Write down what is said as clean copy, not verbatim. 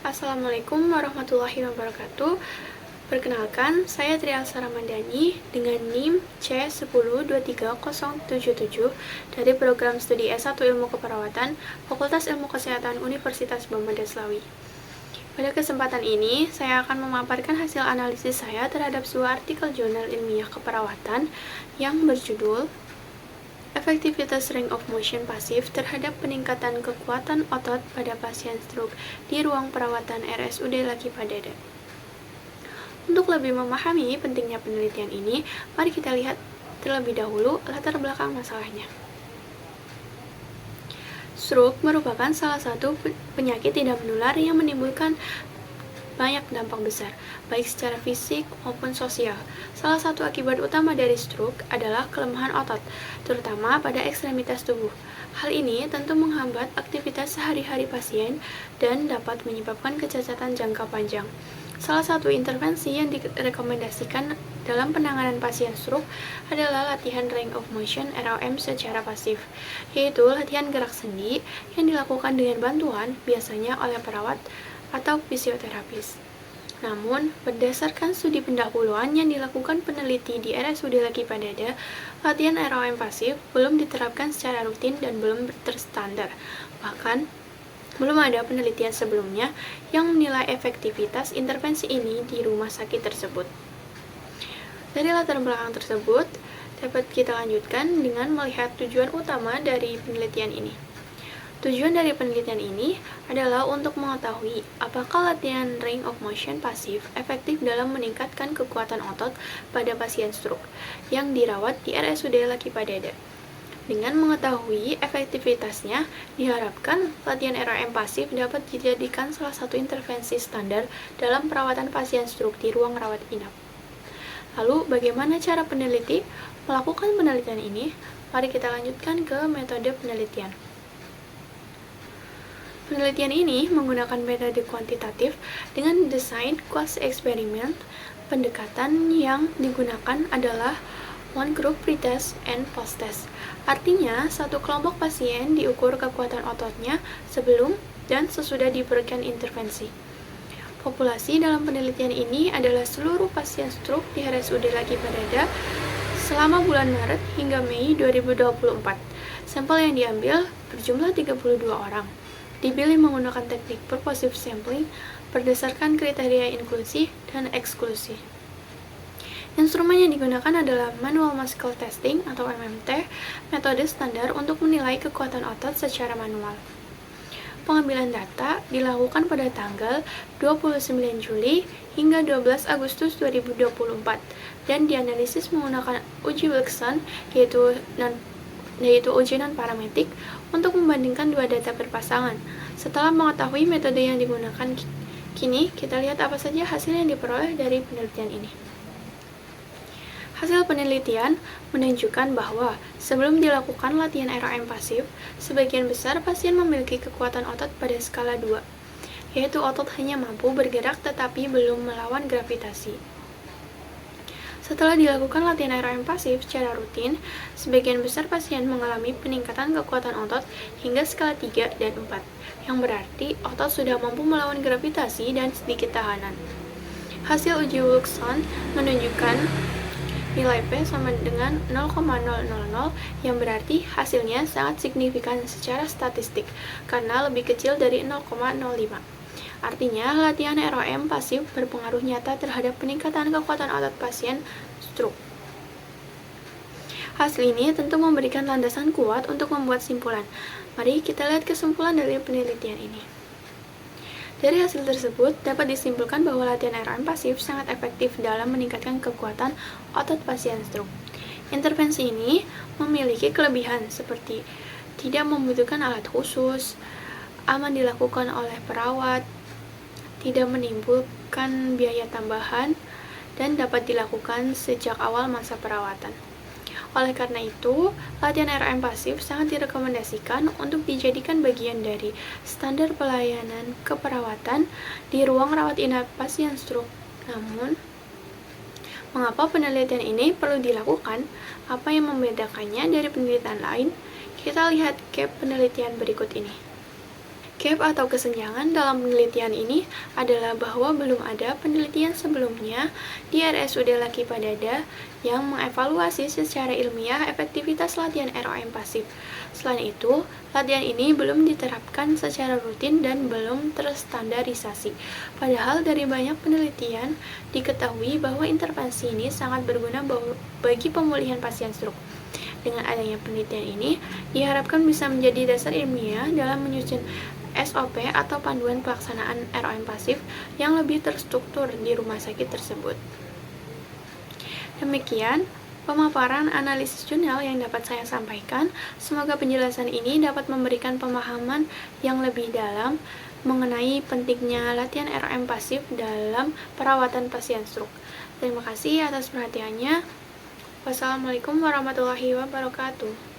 Assalamualaikum warahmatullahi wabarakatuh. Perkenalkan, saya Trialsa Ramadhani dengan NIM C10230077 dari program studi S1 Ilmu Keperawatan, Fakultas Ilmu Kesehatan Universitas Bama Daslawi. Pada kesempatan ini, saya akan memaparkan hasil analisis saya terhadap sebuah artikel jurnal ilmiah keperawatan yang berjudul Efektivitas range of motion pasif terhadap peningkatan kekuatan otot pada pasien stroke di ruang perawatan RSUD Laki Padada. Untuk lebih memahami pentingnya penelitian ini, mari kita lihat terlebih dahulu latar belakang masalahnya. Stroke merupakan salah satu penyakit tidak menular yang menimbulkan banyak dampak besar, baik secara fisik maupun sosial. Salah satu akibat utama dari stroke adalah kelemahan otot, terutama pada ekstremitas tubuh. Hal ini tentu menghambat aktivitas sehari-hari pasien dan dapat menyebabkan kecacatan jangka panjang. Salah satu intervensi yang direkomendasikan dalam penanganan pasien stroke adalah latihan range of motion (ROM) secara pasif, yaitu latihan gerak sendi yang dilakukan dengan bantuan biasanya oleh perawat atau fisioterapis. Namun, berdasarkan studi pendahuluan yang dilakukan peneliti di RSUD Laki Padada, latihan ROM pasif belum diterapkan secara rutin dan belum terstandar. Bahkan, belum ada penelitian sebelumnya yang menilai efektivitas intervensi ini di rumah sakit tersebut. Dari latar belakang tersebut, dapat kita lanjutkan dengan melihat tujuan utama dari penelitian ini. Tujuan dari penelitian ini adalah untuk mengetahui apakah latihan range of motion pasif efektif dalam meningkatkan kekuatan otot pada pasien stroke yang dirawat di RSUD Laki Padada. Dengan mengetahui efektivitasnya, diharapkan latihan ROM pasif dapat dijadikan salah satu intervensi standar dalam perawatan pasien stroke di ruang rawat inap. Lalu, bagaimana cara peneliti melakukan penelitian ini? Mari kita lanjutkan ke metode penelitian. Penelitian ini menggunakan metode kuantitatif dengan desain quasi eksperimen. Pendekatan yang digunakan adalah one group pre-test and post-test. Artinya, satu kelompok pasien diukur kekuatan ototnya sebelum dan sesudah diberikan intervensi. Populasi dalam penelitian ini adalah seluruh pasien stroke di RSUD Laki Padada selama bulan Maret hingga Mei 2024. Sampel yang diambil berjumlah 32 orang. Dipilih menggunakan teknik purposive sampling berdasarkan kriteria inklusi dan eksklusi. Instrumen yang digunakan adalah Manual Muscle Testing atau MMT, metode standar untuk menilai kekuatan otot secara manual. Pengambilan data dilakukan pada tanggal 29 Juli hingga 12 Agustus 2024 dan dianalisis menggunakan uji Wilson yaitu uji non-parametrik untuk membandingkan dua data berpasangan. Setelah mengetahui metode yang digunakan, kini kita lihat apa saja hasil yang diperoleh dari penelitian ini. Hasil penelitian menunjukkan bahwa sebelum dilakukan latihan ROM pasif, sebagian besar pasien memiliki kekuatan otot pada skala 2, yaitu otot hanya mampu bergerak tetapi belum melawan gravitasi. Setelah dilakukan latihan ROM pasif secara rutin, sebagian besar pasien mengalami peningkatan kekuatan otot hingga skala 3 dan 4, yang berarti otot sudah mampu melawan gravitasi dan sedikit tahanan. Hasil uji Wilson menunjukkan nilai P sama dengan 0,000, yang berarti hasilnya sangat signifikan secara statistik, karena lebih kecil dari 0,05. Artinya, latihan ROM pasif berpengaruh nyata terhadap peningkatan kekuatan otot pasien stroke. Hasil ini tentu memberikan landasan kuat untuk membuat simpulan. Mari kita lihat kesimpulan dari penelitian ini. Dari hasil tersebut, dapat disimpulkan bahwa latihan ROM pasif sangat efektif dalam meningkatkan kekuatan otot pasien stroke. Intervensi ini memiliki kelebihan seperti tidak membutuhkan alat khusus, aman dilakukan oleh perawat, tidak menimbulkan biaya tambahan, dan dapat dilakukan sejak awal masa perawatan. Oleh karena itu, latihan ROM pasif sangat direkomendasikan untuk dijadikan bagian dari standar pelayanan keperawatan di ruang rawat inap pasien stroke. Namun, mengapa penelitian ini perlu dilakukan? Apa yang membedakannya dari penelitian lain? Kita lihat gap penelitian berikut ini. Gap atau kesenjangan dalam penelitian ini adalah bahwa belum ada penelitian sebelumnya di RSUD Laki Padada yang mengevaluasi secara ilmiah efektivitas latihan ROM pasif. Selain itu, latihan ini belum diterapkan secara rutin dan belum terstandarisasi. Padahal dari banyak penelitian diketahui bahwa intervensi ini sangat berguna bagi pemulihan pasien stroke. Dengan adanya penelitian ini, diharapkan bisa menjadi dasar ilmiah dalam menyusun SOP atau panduan pelaksanaan ROM pasif yang lebih terstruktur di rumah sakit tersebut. Demikian pemaparan analisis jurnal yang dapat saya sampaikan. Semoga penjelasan ini dapat memberikan pemahaman yang lebih dalam mengenai pentingnya latihan ROM pasif dalam perawatan pasien stroke. Terima kasih atas perhatiannya. Wassalamualaikum warahmatullahi wabarakatuh.